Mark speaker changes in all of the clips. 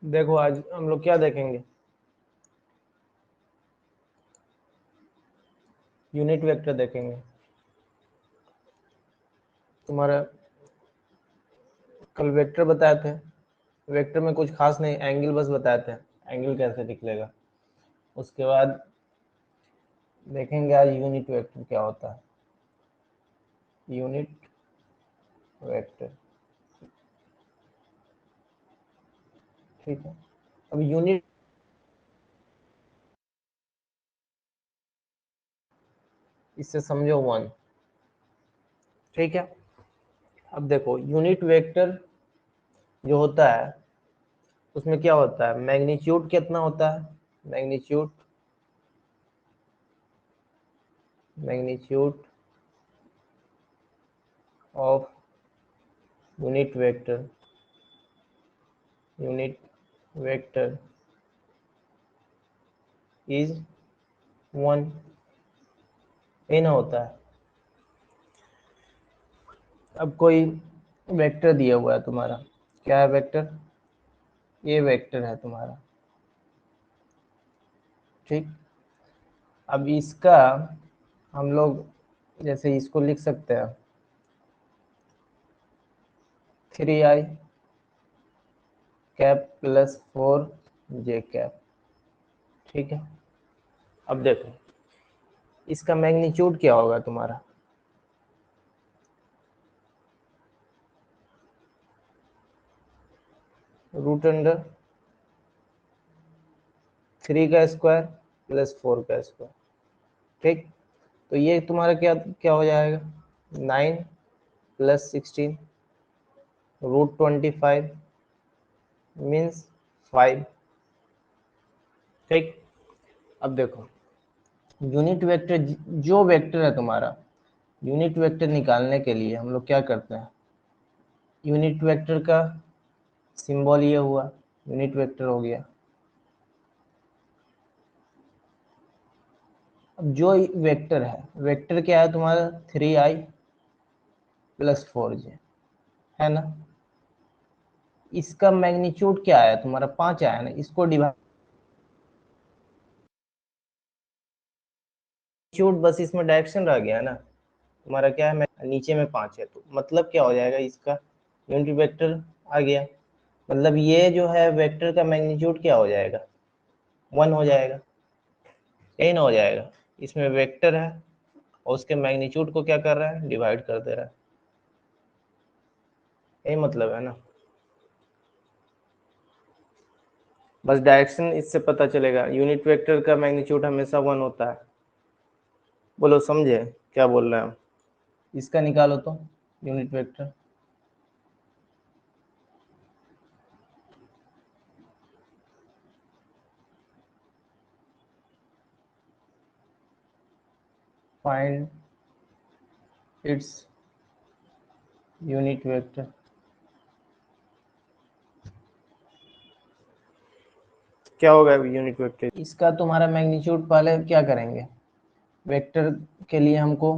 Speaker 1: देखो आज हम लोग क्या देखेंगे, यूनिट वेक्टर देखेंगे। तुम्हारा कल वेक्टर बताए थे, वेक्टर में कुछ खास नहीं, एंगल बस बताए थे, एंगल कैसे निकलेगा। उसके बाद देखेंगे आज यूनिट वेक्टर क्या होता है, यूनिट वेक्टर। ठीक है, अब यूनिट इससे समझो वन। ठीक है, अब देखो यूनिट वेक्टर जो होता है उसमें क्या होता है, मैग्नीट्यूड कितना होता है, magnitude magnitude of unit vector, unit vector is one, ये ना होता है। अब कोई वेक्टर दिया हुआ है तुम्हारा, क्या है वेक्टर, ये वेक्टर है तुम्हारा। ठीक, अब इसका हम लोग जैसे इसको लिख सकते हैं 3i cap plus 4j cap. ठीक है, अब देखो इसका मैग्नीट्यूड क्या होगा तुम्हारा, रूट अंडर 3 का स्क्वायर प्लस 4 का स्क्वायर। ठीक, तो ये तुम्हारा क्या क्या हो जाएगा, 9 प्लस 16 रूट 25 मीन्स 5। ठीक, अब देखो यूनिट वेक्टर, जो वेक्टर है तुम्हारा, यूनिट वेक्टर निकालने के लिए हम लोग क्या करते हैं, यूनिट वेक्टर का सिंबल ये हुआ, यूनिट वेक्टर हो गया। अब जो वेक्टर है, वेक्टर क्या है तुम्हारा 3i प्लस 4j, है ना। इसका मैग्नीट्यूड क्या आया तुम्हारा, 5 आया ना, इसको डिवाइड, बस इसमें डायरेक्शन रह गया ना तुम्हारा, क्या है नीचे में 5 है, तो मतलब क्या हो जाएगा, इसका यूनिट वेक्टर आ गया, मतलब ये जो है वेक्टर का मैग्नीट्यूड क्या हो जाएगा, 1 हो जाएगा, यही ना हो जाएगा। इसमें वेक्टर है और उसके मैग्नीट्यूड को क्या कर रहा है, डिवाइड कर दे रहा है, यही मतलब है ना। बस डायरेक्शन इससे पता चलेगा, यूनिट वेक्टर का मैग्नीट्यूड हमेशा 1 होता है। बोलो समझे क्या बोल रहे हैं, इसका निकालो तो unit vector, find its unit vector. क्या होगा यूनिट वेक्टर, इसका तुम्हारा मैग्नीट्यूड पहले क्या करेंगे, वेक्टर के लिए हमको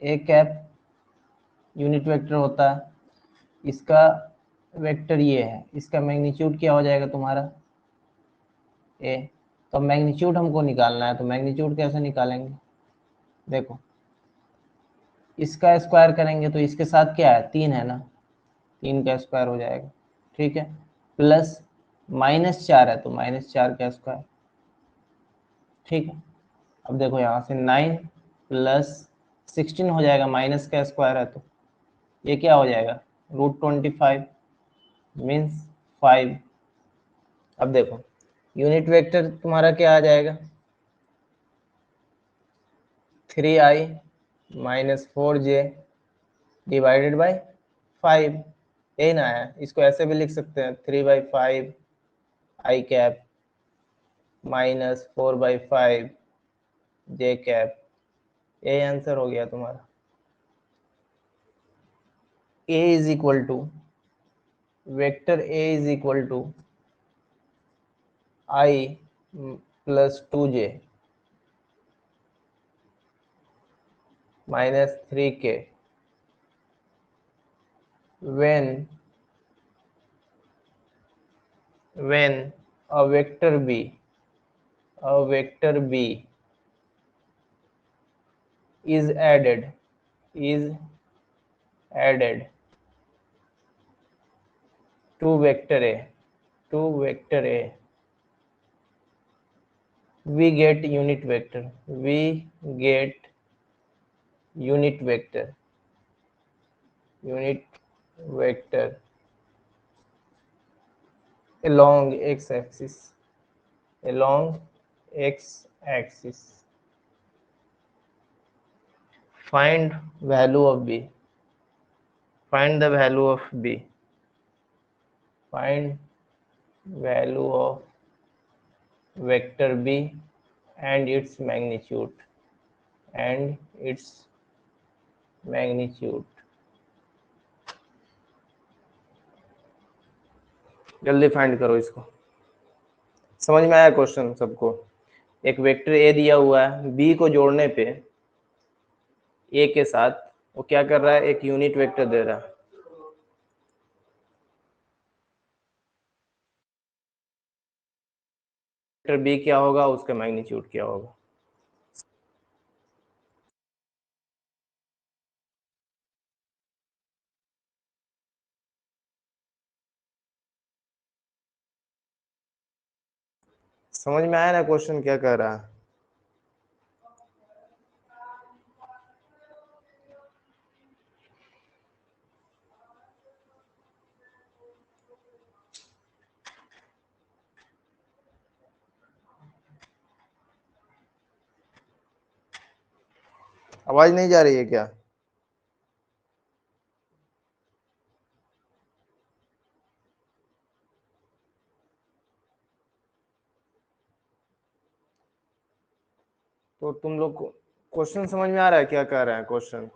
Speaker 1: ए कैप यूनिट वेक्टर होता है, इसका वेक्टर ये है, इसका मैग्नीट्यूड क्या हो जाएगा तुम्हारा ए। तो मैग्नीट्यूड हमको निकालना है, तो मैग्नीट्यूड कैसे निकालेंगे, देखो इसका स्क्वायर करेंगे तो इसके साथ क्या है, 3 है ना, 3 का स्क्वायर हो जाएगा। ठीक है, प्लस -4 है तो -4 का स्क्वायर। ठीक है, अब देखो यहाँ से 9 प्लस 16 हो जाएगा, माइनस का स्क्वायर है तो ये क्या हो जाएगा, रूट 25 मीन्स 5। अब देखो यूनिट वेक्टर तुम्हारा क्या आ जाएगा, 3i minus 4j divided by 5, यही ना है। इसको ऐसे भी लिख सकते हैं 3/5 I cap minus 4/5 J cap, यही आंसर हो गया तुम्हारा। a is equal to, vector a is equal to i plus 2j माइनस 3k when when a vector b is added to vector a we get unit vector unit vector along x axis find value of b find the value of b find value of vector b and its magnitude जल्दी find करो इसको। समझ में आया question सबको? एक vector A दिया हुआ है, बी को जोड़ने पे ए के साथ वो क्या कर रहा है, एक यूनिट वेक्टर दे रहा है। वेक्टर बी क्या होगा, उसका मैग्नीट्यूड क्या होगा। समझ में आया ना क्वेश्चन क्या कह रहा है? आवाज नहीं जा रही है क्या? तो तुम लोग क्वेश्चन समझ में आ रहा है क्या कह रहा है क्वेश्चन?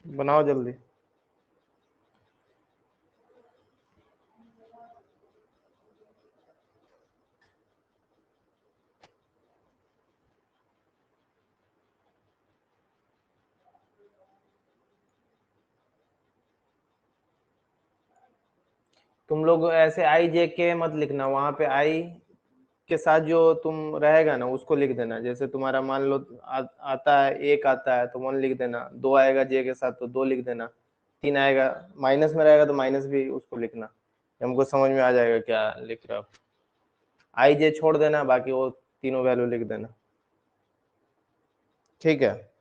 Speaker 1: बनाओ जल्दी। तुम लोग ऐसे आई जे के मत लिखना, वहां पे आई के साथ जो तुम रहेगा ना उसको लिख देना। जैसे तुम्हारा मान लो आता है, एक आता है तो 1 लिख देना, 2 आएगा जे के साथ तो 2 लिख देना, 3 आएगा माइनस में रहेगा तो माइनस भी उसको लिखना। हमको समझ में आ जाएगा क्या लिख रहे हो। आई जे छोड़ देना, बाकी वो तीनों वैल्यू लिख देना, ठीक है।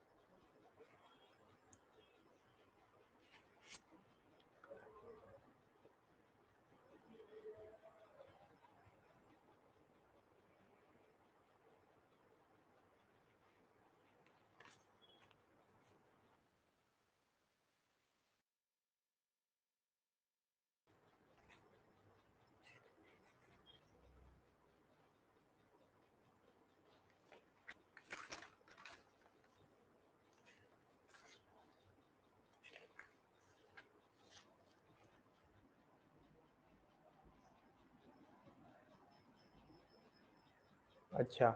Speaker 1: अच्छा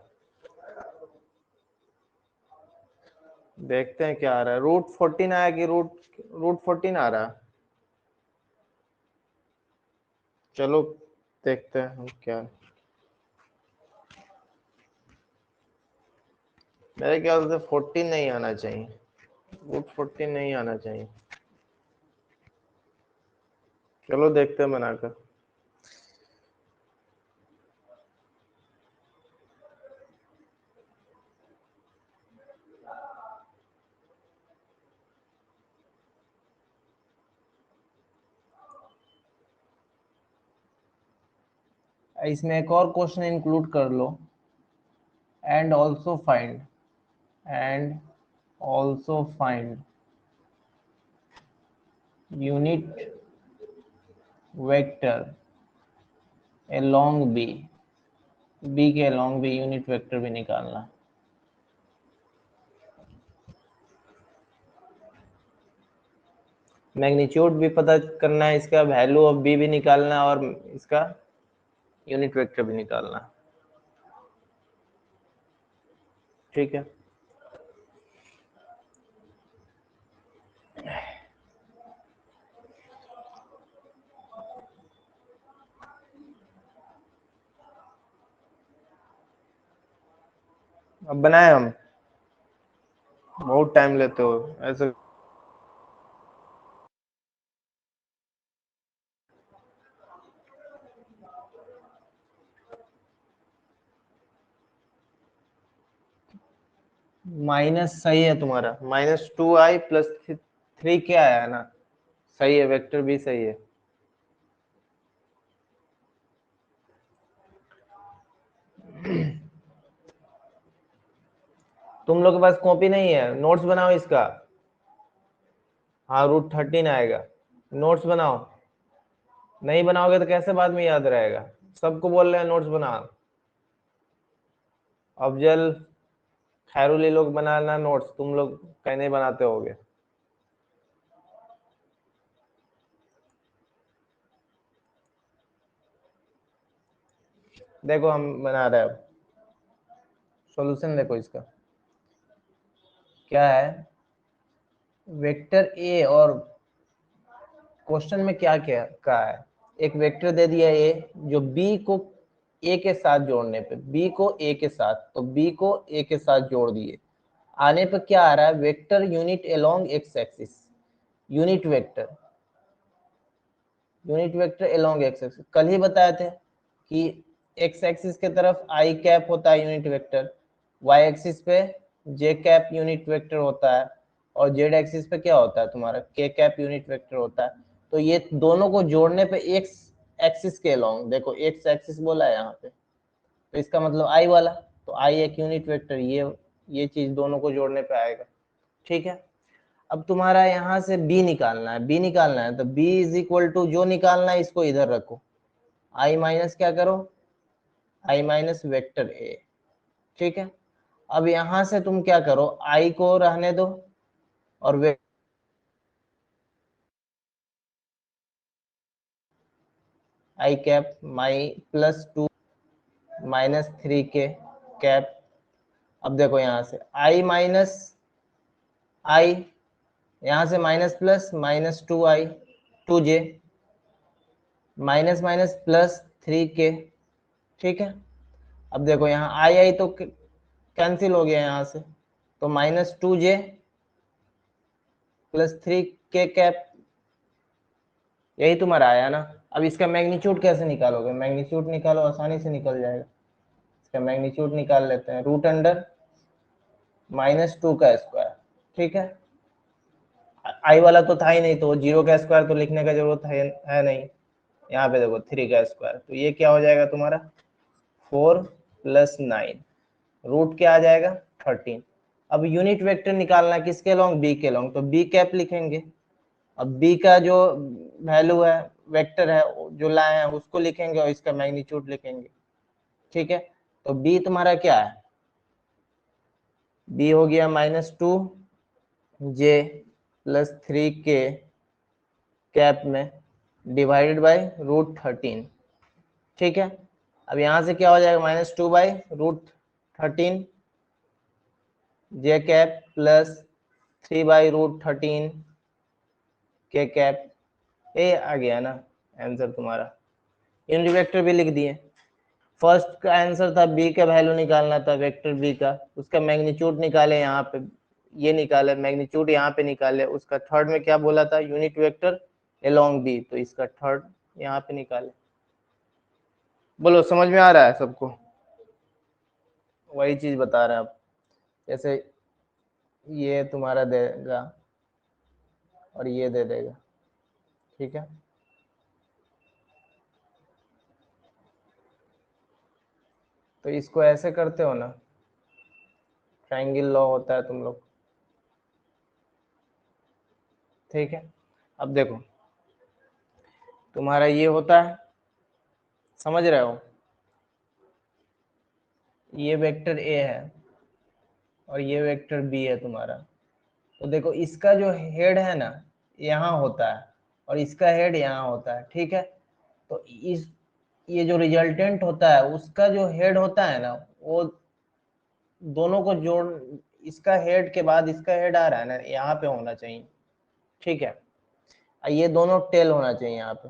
Speaker 1: देखते हैं क्या आ रहा है। √14 आया कि √14 आ रहा है? चलो देखते हैं हम क्या। मेरे ख्याल से 14 नहीं आना चाहिए, √14 नहीं आना चाहिए। चलो देखते हैं बनाकर। इसमें एक और क्वेश्चन इंक्लूड कर लो, and also find unit vector along b के along भी यूनिट वेक्टर भी निकालना। मैग्नीट्यूड भी पता करना है, इसका वैल्यू ऑफ बी भी निकालना, और इसका यूनिट वेक्टर भी निकालना, ठीक है। अब बनाए हम, बहुत टाइम लेते हो ऐसे। माइनस सही है तुम्हारा, -2i प्लस 3 क्या आया ना, सही है, वेक्टर भी सही है। तुम लोग के पास कॉपी नहीं है, नोट्स बनाओ इसका। हाँ, √13 आएगा, नोट्स बनाओ। नहीं बनाओगे तो कैसे बाद में याद रहेगा? सबको बोल रहे हैं नोट्स बनाओ। अफजल, खैरुल, ये लोग बनाना नोट्स, तुम लोग कहीं नहीं बनाते होगे। देखो हम बना रहे हैं अब, सॉल्यूशन देखो इसका क्या है। वेक्टर ए, और क्वेश्चन में क्या क्या कहा है, एक वेक्टर दे दिया ए जो बी को ए के साथ जोड़ने पे, बी को ए के साथ, तो बी को ए के साथ जोड़ दिए, आने पर क्या आ रहा है, vector unit along x axis, unit vector, unit vector along x axis. कल ही बताए थे कि एक्स एक्सिस के तरफ आई कैप होता है यूनिट वेक्टर, वाई एक्सिस पे जे कैप यूनिट वेक्टर होता है, और जेड एक्सिस पे क्या होता है तुम्हारा, के कैप यूनिट वेक्टर होता है। तो ये दोनों को जोड़ने पे एक्स एक्सिस के अलोंग, देखो एक्स एक्सिस बोला है यहाँ पे, तो इसका मतलब आई वाला, तो आई एक यूनिट वेक्टर, ये चीज दोनों को जोड़ने पे आएगा। ठीक है, अब तुम्हारा यहाँ से b निकालना है, b निकालना है, तो b इज इक्वल टू, जो निकालना है इसको इधर रखो, i माइनस क्या करो, i माइनस वेक्टर a। ठीक है, अब यहाँ से तुम क्या करो, i को रहने दो, और i कैप माई +2 -3 के कैप। अब देखो यहाँ से i माइनस i, यहाँ से minus plus -2i 2j, minus minus +3k। ठीक है, अब देखो यहाँ आई आई तो कैंसिल हो गया यहाँ से, तो -2j +3k कैप, यही तुम्हारा आया ना। अब इसका मैग्नीट्यूड कैसे निकालोगे, मैग्नीट्यूड निकालो, आसानी से निकल जाएगा। इसका मैग्नीट्यूड निकाल लेते हैं, √2 का स्क्वायर। ठीक है, आई वाला तो था ही नहीं, तो 0 का स्क्वायर तो लिखने का जरूरत है नहीं। यहाँ पे देखो 3 का स्क्वायर, तो ये क्या हो जाएगा तुम्हारा, 4 + 9, रूट क्या आ जाएगा, 13। अब यूनिट वेक्टर निकालना है किसके लॉन्ग, बी के लॉन्ग, तो बी कैप लिखेंगे। अब बी का जो वैल्यू है, वेक्टर है जो लाए हैं, उसको लिखेंगे और इसका मैग्नीट्यूड लिखेंगे। ठीक है, तो बी तुम्हारा क्या है, बी हो गया -2j +3k कैप में डिवाइडेड बाय √13। ठीक है, अब यहां से क्या हो जाएगा, -2/√13 जे कैप +3/√13 के कैप। ये आ गया ना आंसर तुम्हारा, यूनिट वेक्टर भी लिख दिए। फर्स्ट का आंसर था बी का वैल्यू निकालना था, वेक्टर बी का, उसका मैग्नीट्यूड निकाले, यहाँ पे ये निकाले मैग्नीट्यूड, यहाँ पे निकाले। उसका थर्ड में क्या बोला था, यूनिट वेक्टर अलोंग बी, तो इसका थर्ड यहाँ पे निकाले। बोलो समझ में आ रहा है सबको? वही चीज बता रहे हैं आप, जैसे ये तुम्हारा देगा और ये दे देगा। ठीक है, तो इसको ऐसे करते हो ना, ट्रायंगल लॉ होता है तुम लोग। ठीक है, अब देखो तुम्हारा ये होता है, समझ रहे हो, ये वेक्टर ए है और ये वेक्टर बी है तुम्हारा। तो देखो इसका जो हेड है ना, यहाँ होता है, और इसका हेड यहाँ होता है। ठीक है, तो इस ये जो रिजल्टेंट होता है उसका जो हेड होता है ना, वो दोनों को जोड़, इसका हेड के बाद इसका हेड आ रहा है ना, यहाँ पे होना चाहिए। ठीक है, ये दोनों टेल होना चाहिए यहाँ पे।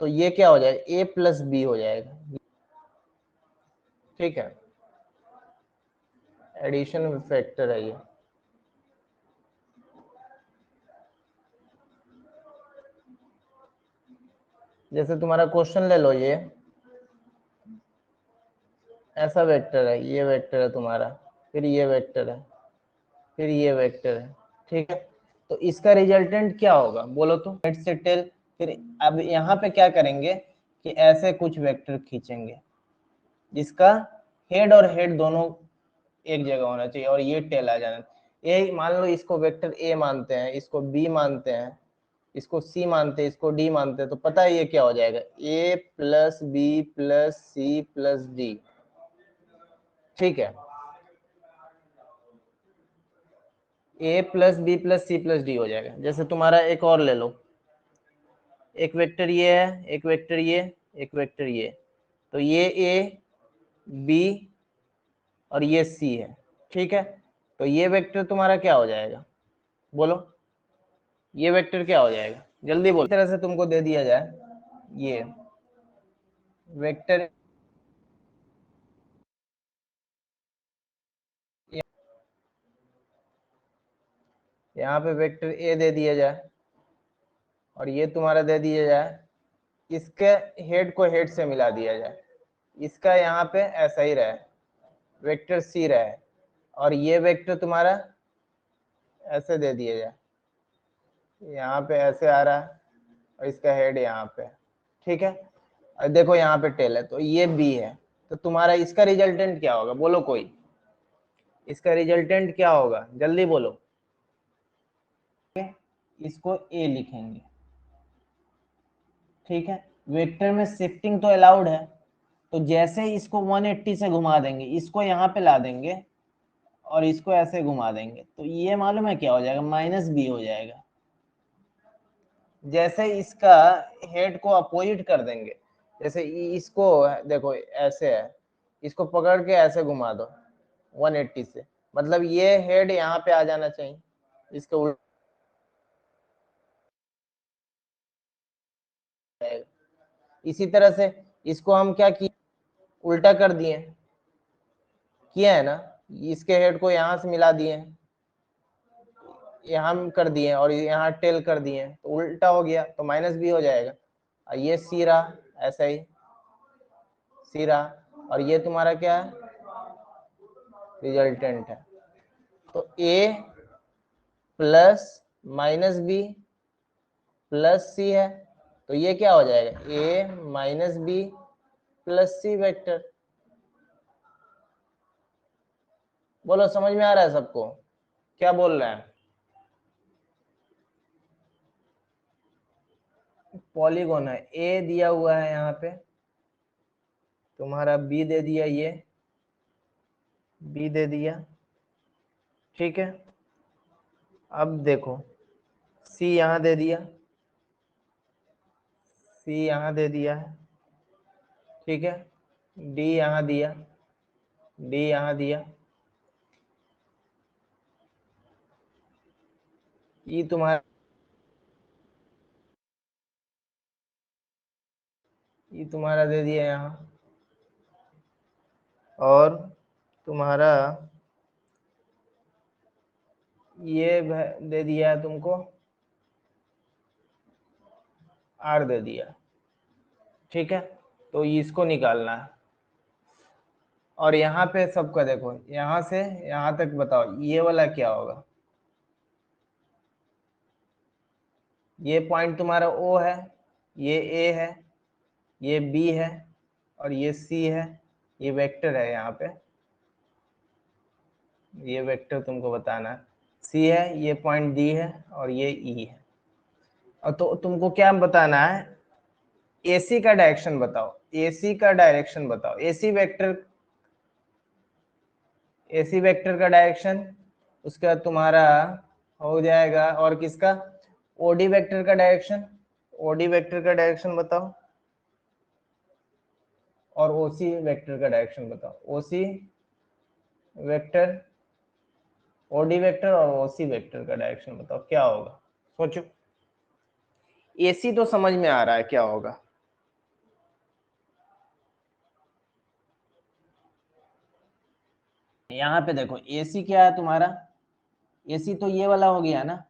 Speaker 1: तो ये क्या हो जाएगा, ए प्लस बी हो जाएगा। ठीक है, एडिशन फैक्टर है ये। जैसे तुम्हारा क्वेश्चन ले लो, ये ऐसा वेक्टर है, ये वेक्टर है तुम्हारा, फिर ये वेक्टर है, फिर ये वेक्टर है। ठीक है, तो इसका रिजल्टेंट क्या होगा बोलो तो, हेड से टेल। फिर अब यहाँ पे क्या करेंगे कि ऐसे कुछ वेक्टर खींचेंगे जिसका हेड और हेड दोनों एक जगह होना चाहिए और ये टेल आ जाना। ये मान लो इसको वेक्टर ए मानते हैं, इसको बी मानते हैं, इसको सी मानते हैं, इसको डी मानते हैं, तो पता है ये क्या हो जाएगा, a plus b plus c plus d. ठीक है, a plus b plus c plus d हो जाएगा। जैसे तुम्हारा एक और ले लो, एक वेक्टर ये है, एक वेक्टर ये, एक वेक्टर ये, तो ये ए बी और ये सी है। ठीक है, तो ये वेक्टर तुम्हारा क्या हो जाएगा बोलो, ये वेक्टर क्या हो जाएगा, जल्दी बोलो। इस तरह से तुमको दे दिया जाए, ये वेक्टर, यहाँ पे वेक्टर ए दे दिया जाए और ये तुम्हारा दे दिया जाए, इसके हेड को हेड से मिला दिया जाए, इसका यहाँ पे ऐसा ही रहे, वेक्टर सी रहे, और ये वेक्टर तुम्हारा ऐसे दे दिया जाए, यहाँ पे ऐसे आ रहा है और इसका हेड यहाँ पे। ठीक है, और देखो यहाँ पे टेल है, तो ये बी है, तो तुम्हारा इसका रिजल्टेंट क्या होगा बोलो कोई, इसका रिजल्टेंट क्या होगा जल्दी बोलो। इसको ए लिखेंगे। ठीक है, वेक्टर में शिफ्टिंग तो अलाउड है, तो जैसे इसको 180 से घुमा देंगे, इसको यहाँ पे ला देंगे और इसको ऐसे घुमा देंगे, तो ये मालूम है क्या हो जाएगा, माइनस बी हो जाएगा। जैसे इसका हेड को अपोजिट कर देंगे, जैसे इसको देखो ऐसे है, इसको पकड़ के ऐसे घुमा दो 180 से, मतलब ये हेड यहाँ पे आ जाना चाहिए, इसके उल्टा। इसी तरह से इसको हम क्या किए, उल्टा कर दिए, किया है ना, इसके हेड को यहाँ से मिला दिए, यहाँ कर दिए और यहाँ टेल कर दिए, तो उल्टा हो गया, तो माइनस बी हो जाएगा। और ये सी रहा, ऐसा ही सी रहा, और ये तुम्हारा क्या है, रिजल्टेंट है। तो ए प्लस माइनस बी प्लस सी है, तो ये क्या हो जाएगा, ए minus B plus C vector. बोलो समझ में आ रहा है सबको, क्या बोल रहे हैं। पॉलीगोन है, ए दिया हुआ है यहाँ पे, तुम्हारा बी दे दिया, ये बी दे दिया। ठीक है, अब देखो सी यहाँ दे दिया, सी यहाँ दे दिया है। ठीक है, डी यहाँ दिया, डी यहाँ दिया, ई तुम्हारा, ई तुम्हारा दे दिया यहाँ, और तुम्हारा ये दे दिया है तुमको, आर दे दिया। ठीक है, तो इसको निकालना है, और यहाँ पे सबका देखो, यहाँ से यहाँ तक बताओ ये वाला क्या होगा, ये पॉइंट तुम्हारा ओ है, ये ए है, ये बी है और ये सी है, ये वेक्टर है यहाँ पे, ये वेक्टर तुमको बताना है, सी है, ये पॉइंट डी है और ये ई है। और तो तुमको क्या बताना है, एसी का डायरेक्शन बताओ, एसी का डायरेक्शन बताओ, एसी वेक्टर, एसी वेक्टर का डायरेक्शन, उसके बाद तुम्हारा हो जाएगा, और किसका, ओडी वेक्टर का डायरेक्शन, ओडी वेक्टर का डायरेक्शन बताओ, और ओसी वेक्टर का डायरेक्शन बताओ, ओसी वेक्टर, ओडी वेक्टर और ओसी वेक्टर का डायरेक्शन बताओ क्या होगा, सोचो। एसी तो समझ में आ रहा है क्या होगा, यहाँ पे देखो AC क्या है तुम्हारा, AC तो ये वाला हो गया ना,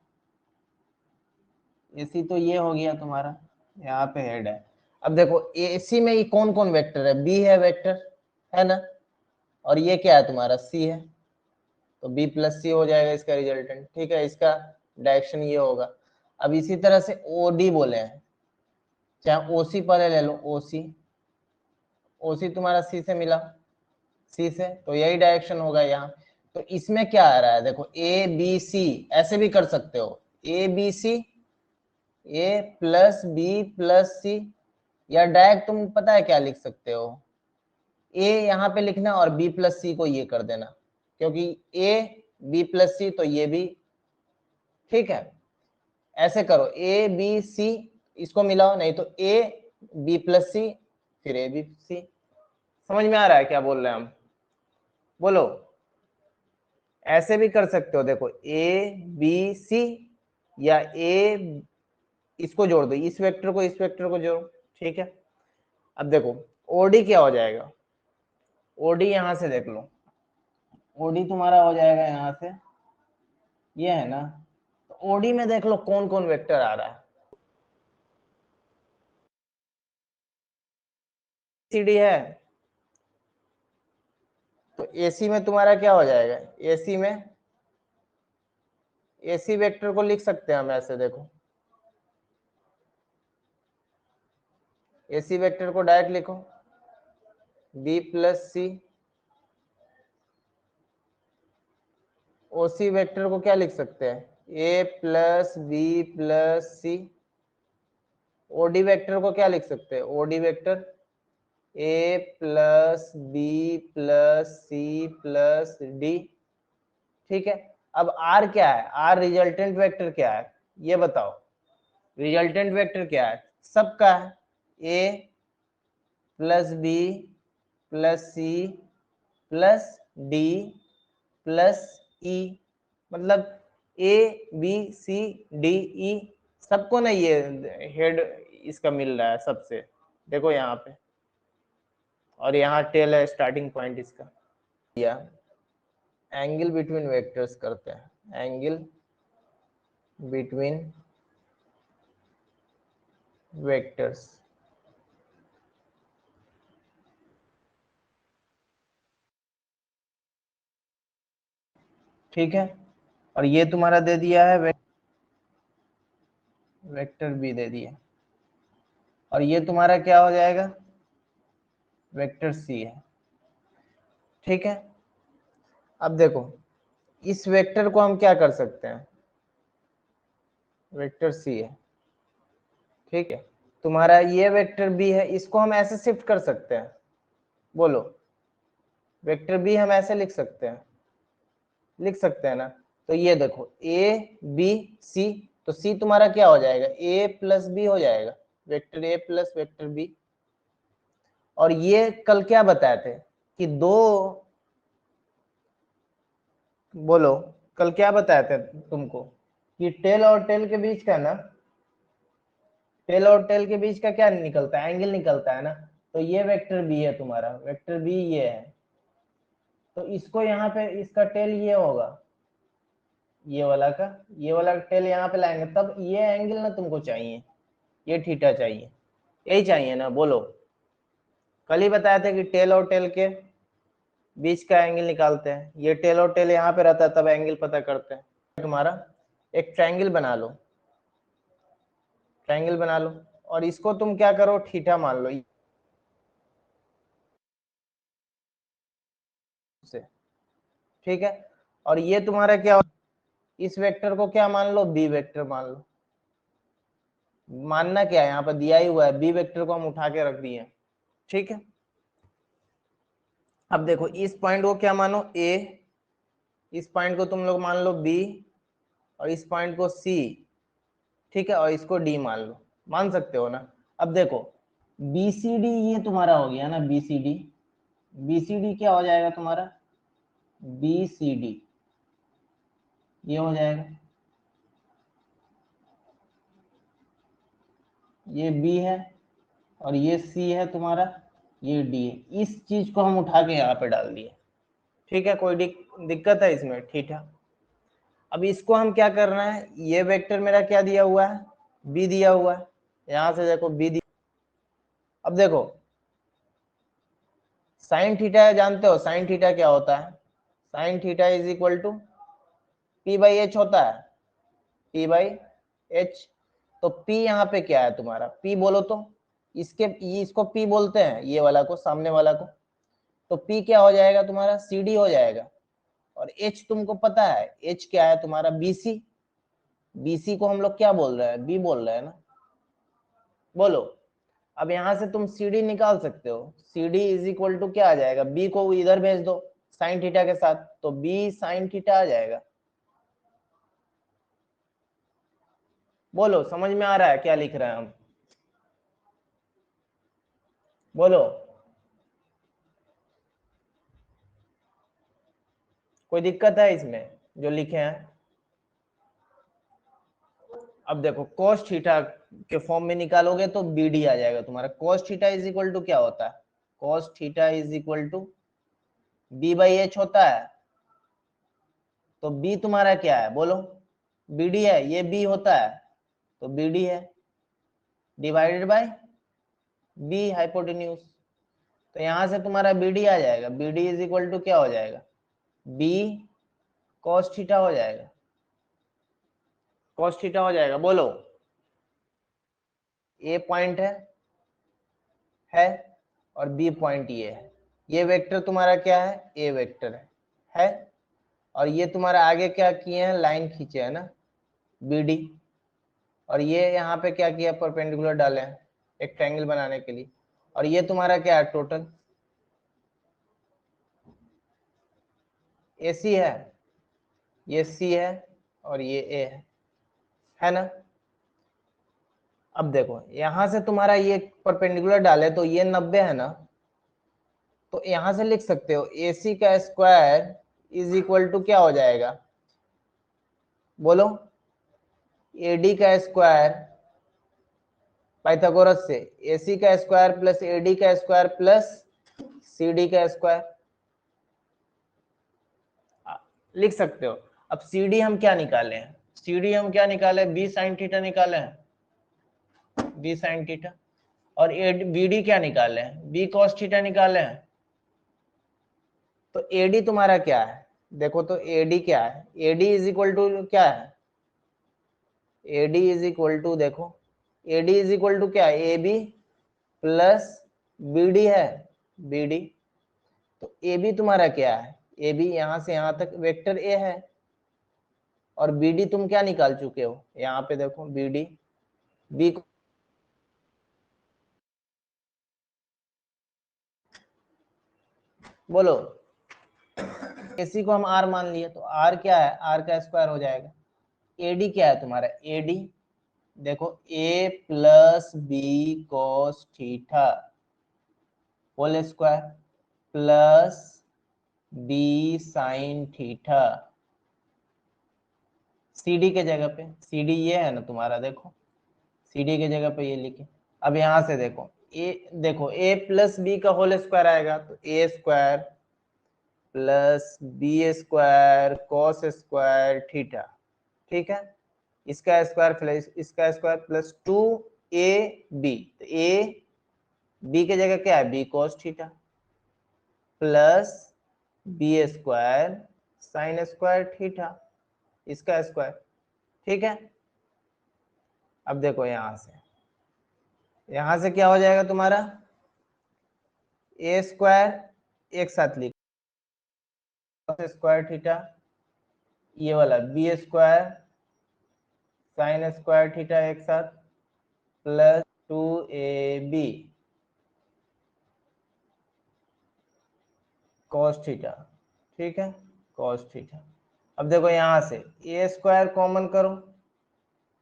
Speaker 1: AC तो ये हो गया तुम्हारा, यहाँ पे हेड है। अब देखो AC में ये कौन कौन वेक्टर है, B है वेक्टर, है ना, और ये क्या है तुम्हारा C है, तो B प्लस C हो जाएगा इसका रिजल्टेंट, ठीक है, इसका डायरेक्शन ये होगा। अब इसी तरह से OD बोले हैं, चाहे OC पहले ले लो, OC तुम्हारा C से मिला, C से, तो यही डायरेक्शन होगा यहाँ। तो इसमें क्या आ रहा है देखो, ABC, ऐसे भी कर सकते हो, ABC A plus B plus C, या डायरेक्ट तुम पता है क्या लिख सकते हो, A यहाँ पे लिखना और B प्लस C को ये कर देना, क्योंकि A B प्लस C तो ये भी, ठीक है, ऐसे करो A B C, इसको मिलाओ, नहीं तो A B प्लस C फिर A B C। समझ में आ रहा है क्या बोल रहे हैं हम, बोलो। ऐसे भी कर सकते हो, देखो A B C, या A, इसको जोड़ दो, इस वेक्टर को इस वेक्टर को जोड़ो, ठीक है। अब देखो OD क्या हो जाएगा, OD यहां से देख लो, OD तुम्हारा हो जाएगा यहाँ से, ये है ना, तो OD में देख लो कौन कौन वेक्टर आ रहा है, CD है, तो AC में तुम्हारा क्या हो जाएगा, AC वेक्टर को लिख सकते हैं हम ऐसे, देखो AC वेक्टर को डायरेक्ट लिखो, B plus C, OC vector को क्या लिख सकते हैं, A plus B plus C, OD vector को क्या लिख सकते हैं, OD vector A plus B plus C plus D, ठीक है। अब R क्या है, R रिजल्टेंट वेक्टर क्या है, ये बताओ, रिजल्टेंट वेक्टर क्या है, सबका है, A plus B plus C plus D plus E, मतलब A B C D E, सबको ना ये हेड इसका मिल रहा है सबसे, देखो यहाँ पे, और यहाँ टेल है स्टार्टिंग पॉइंट इसका, या एंगल बिटवीन वेक्टर्स करते हैं, एंगल बिटवीन वेक्टर्स, ठीक है। और ये तुम्हारा दे दिया है वेक्टर बी दे दिया, और ये तुम्हारा क्या हो जाएगा, वेक्टर सी है, ठीक है। अब देखो इस वेक्टर को हम क्या कर सकते हैं, वेक्टर सी है, ठीक है, तुम्हारा ये वेक्टर बी है, इसको हम ऐसे शिफ्ट कर सकते हैं, बोलो, वेक्टर बी हम ऐसे लिख सकते हैं, लिख सकते हैं ना, तो ये देखो ए बी सी, तो सी तुम्हारा क्या हो जाएगा, ए प्लस बी हो जाएगा, vector A plus vector B. और ये कल क्या बताए थे कि दो, बोलो, कल क्या बताए थे तुमको कि टेल और टेल के बीच का ना, टेल और टेल के बीच का क्या निकलता है, एंगल निकलता है ना, तो ये वेक्टर बी है तुम्हारा, वेक्टर बी ये है, तो इसको यहाँ पे इसका टेल ये होगा, ये वाला का, ये वाला टेल यहाँ पे लाएंगे, तब ये एंगल ना तुमको चाहिए, ये थीटा चाहिए, यही चाहिए ना, बोलो। कल ही बताया था कि टेल और टेल के बीच का एंगल निकालते हैं, ये टेल और टेल यहाँ पे रहता है तब एंगल पता करते हैं। तुम्हारा एक ट्रायंगल बना लो, ट्रायंगल बना लो, और इसको तुम क्या करो, थीटा मान लो से, ठीक है। और ये तुम्हारा क्या, इस वेक्टर को क्या मान लो, बी वेक्टर मान लो, मानना क्या है, यहाँ पर दिया ही हुआ है, बी वेक्टर को हम उठा के रख दिए, ठीक है। अब देखो इस पॉइंट को क्या मानो, ए, इस पॉइंट को तुम लोग मान लो बी, और इस पॉइंट को सी, ठीक है, और इसको डी मान लो, मान सकते हो ना। अब देखो बी सी डी ये तुम्हारा हो गया ना, B C D, B C D क्या हो जाएगा तुम्हारा, बी सी डी ये हो जाएगा, ये बी है और ये सी है तुम्हारा, ये डी है, इस चीज को हम उठा के यहाँ पे डाल दिए, ठीक है, कोई दिक्कत है इसमें? ठीक है, अब इसको हम क्या करना है, ये वेक्टर मेरा क्या दिया हुआ है, बी दिया हुआ है, यहां से देखो बी दिया। अब देखो साइन थीटा है, जानते हो साइन थीटा क्या होता है? Sine theta is equal to P by H होता है, पी बाई एच। तो पी यहाँ पे क्या है तुम्हारा, पी बोलो तो, इसको पी बोलते हैं, ये वाला को, सामने वाला को। तो पी क्या हो जाएगा तुम्हारा, सी डी हो जाएगा। और एच तुमको पता है, एच क्या है तुम्हारा, बीसी। बीसी को हम लोग क्या बोल रहे हैं, बी बोल रहे हैं ना, बोलो। अब यहां से तुम सी डी निकाल सकते हो, C D is equal to क्या आ जाएगा, बी को इधर भेज दो साइन थीटा के साथ, तो बी साइन थीटा आ जाएगा। बोलो समझ में आ रहा है क्या लिख रहे हैं हम, बोलो। कोई दिक्कत है इसमें जो लिखे हैं? अब देखो cos थीटा के फॉर्म में निकालोगे तो बी डी आ जाएगा तुम्हारा। cos theta is equal to क्या होता है, cos theta is equal to B by H होता है। तो बी तुम्हारा क्या है, बोलो, बी डी है, ये बी होता है तो बी डी है, डिवाइडेड बाय बी हाइपोटेन्यूज। तो यहां से तुम्हारा बी डी आ जाएगा, B D is equal to क्या हो जाएगा, बी cos थीटा हो जाएगा, cos थीटा हो जाएगा। बोलो, ए पॉइंट है और बी पॉइंट ये है, ये वेक्टर तुम्हारा क्या है, ए वेक्टर है। और ये तुम्हारा आगे क्या किए हैं, लाइन खींचे है ना, बी डी। और ये यहाँ पे क्या किया, परपेंडिकुलर डाले हैं एक ट्रायंगल बनाने के लिए। और ये तुम्हारा क्या है, टोटल ए सी है, ये सी है और ये ए है ना। अब देखो यहां से तुम्हारा ये परपेंडिकुलर डाले तो ये 90 है ना, तो यहां से लिख सकते हो ए सी का स्क्वायर इज इक्वल टू क्या हो जाएगा, बोलो, ए डी का स्क्वायर पाइथागोरस से, ए सी का स्क्वायर प्लस ए डी का स्क्वायर प्लस सी डी का स्क्वायर लिख सकते हो। अब सी डी हम क्या निकाले हैं, सी डी हम क्या निकाले, बी साइन थीटा निकाले हैं, बी साइन थीटा। और बी डी क्या निकाले हैं, बी कॉस थीटा निकाले हैं। तो एडी तुम्हारा क्या है, देखो तो एडी क्या है, एडी इज इक्वल टू क्या है, एडी इज इक्वल टू, देखो एडी इज इक्वल टू क्या है, A B plus B D है, बी डी। तो ए बी तुम्हारा क्या है, ए बी यहां से यहां तक वेक्टर ए है। और बी डी तुम क्या निकाल चुके हो, यहाँ पे देखो बी डी, बी को बोलो, एसी को हम आर मान लिए, तो आर क्या है, आर का स्क्वायर हो जाएगा। एडी क्या है तुम्हारा, एडी देखो a plus b cos theta whole square plus b sine theta, CD के जगह पे, सीडी ये है ना तुम्हारा, देखो सीडी के जगह पे ये लिखे। अब यहां से देखो ए प्लस बी का होल स्क्वायर आएगा, तो a square plus B square cos square theta, ठीक है। इसका स्क्वायर प्लस इसका स्क्वायर प्लस 2ab, तो ए बी के जगह क्या है, b cos theta plus B square sine square theta, इसका स्क्वायर, ठीक है। अब देखो यहां से क्या हो जाएगा तुम्हारा, ए स्क्वायर एक साथ लिखो स्क्वायर थीटा, ये वाला B square sine square theta एक साथ प्लस 2ab कॉस थीटा, ठीक है, कॉस थीटा। अब देखो यहां से ए स्क्वायर कॉमन करो,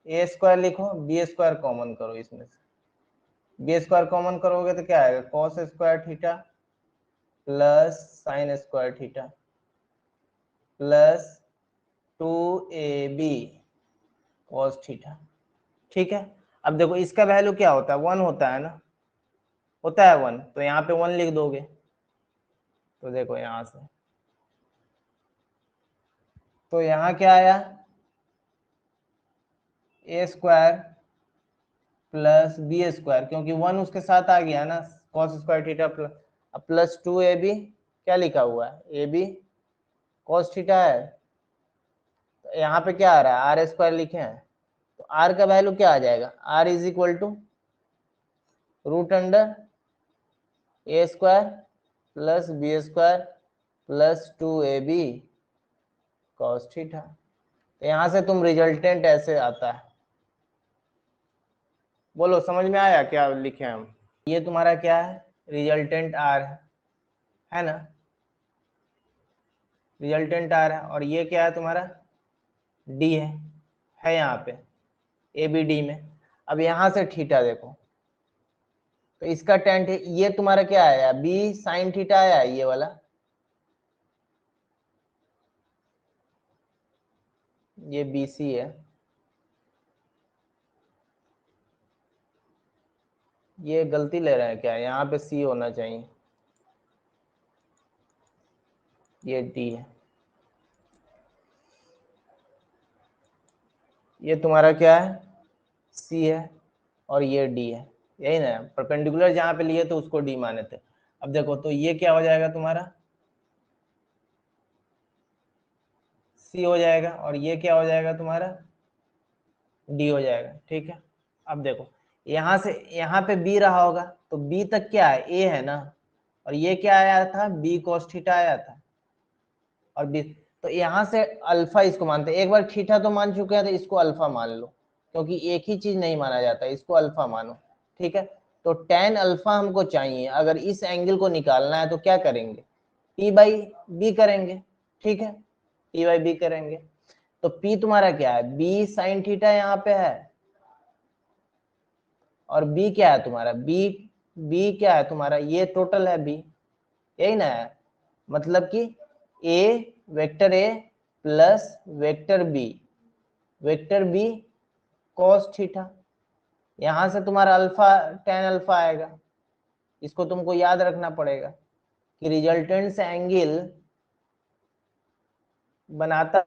Speaker 1: ए स्क्वायर लिखो, बी स्क्वायर कॉमन करो, इसमें से बी स्क्वायर कॉमन करोगे तो क्या आएगा, cos square theta plus sign square theta plus 2ab cos theta, ठीक है। अब देखो इसका वैल्यू क्या होता है, 1 होता है ना, होता है 1, तो यहाँ पे 1 लिख दोगे। तो देखो यहाँ से तो यहाँ क्या आया, ए स्क्वायर प्लस बी स्क्वायर, क्योंकि 1 उसके साथ आ गया ना, cos square theta plus 2ab, क्या लिखा हुआ है, ए बी कॉस थीटा है। तो यहाँ पे क्या आ रहा है, आर स्क्वायर लिखे हैं, तो आर का वैल्यू क्या आ जाएगा, R is equal to root under A square plus B square plus 2ab cos theta. तो यहाँ से तुम रिजल्टेंट ऐसे आता है। बोलो समझ में आया क्या लिखे हम, ये तुम्हारा क्या है, रिजल्टेंट आर है ना, रिजल्टेंट आर है, और ये क्या है तुम्हारा डी है यहाँ पे ए बी डी में। अब यहाँ से थीटा देखो, तो इसका टेन, ये तुम्हारा क्या आया, बी साइन थीटा आया ये वाला, ये बी सी है, ये गलती ले रहे हैं क्या, यहाँ पे सी होना चाहिए, ये डी है, ये तुम्हारा क्या है सी है, और ये डी है, यही ना, परपेंडिकुलर जहां पे लिए तो उसको डी माने थे। अब देखो तो ये क्या हो जाएगा तुम्हारा सी हो जाएगा, और ये क्या हो जाएगा तुम्हारा डी हो जाएगा, ठीक है। अब देखो यहाँ से यहाँ पे बी रहा होगा, तो बी तक क्या है, ए है ना, और ये क्या आया था, बी cos थीटा आया था, और बी, तो यहाँ से अल्फा इसको मानते हैं, एक बार थीटा तो मान चुके हैं तो इसको अल्फा मान लो, क्योंकि एक ही चीज नहीं माना जाता, इसको अल्फा मानो, ठीक है। तो tan अल्फा हमको चाहिए, अगर इस एंगल को निकालना है तो क्या करेंगे, p बाई बी करेंगे, ठीक है, p बाई बी करेंगे। तो p तुम्हारा क्या है, b साइन थीटा यहाँ पे है, और b क्या है तुम्हारा, b क्या है तुम्हारा, ये टोटल है b, यही ना है, मतलब कि vector A plus vector B cos theta, यहां से तुम्हारा अल्फा tan अल्फा आएगा, इसको तुमको याद रखना पड़ेगा कि रिजल्टेंट से एंगल बनाता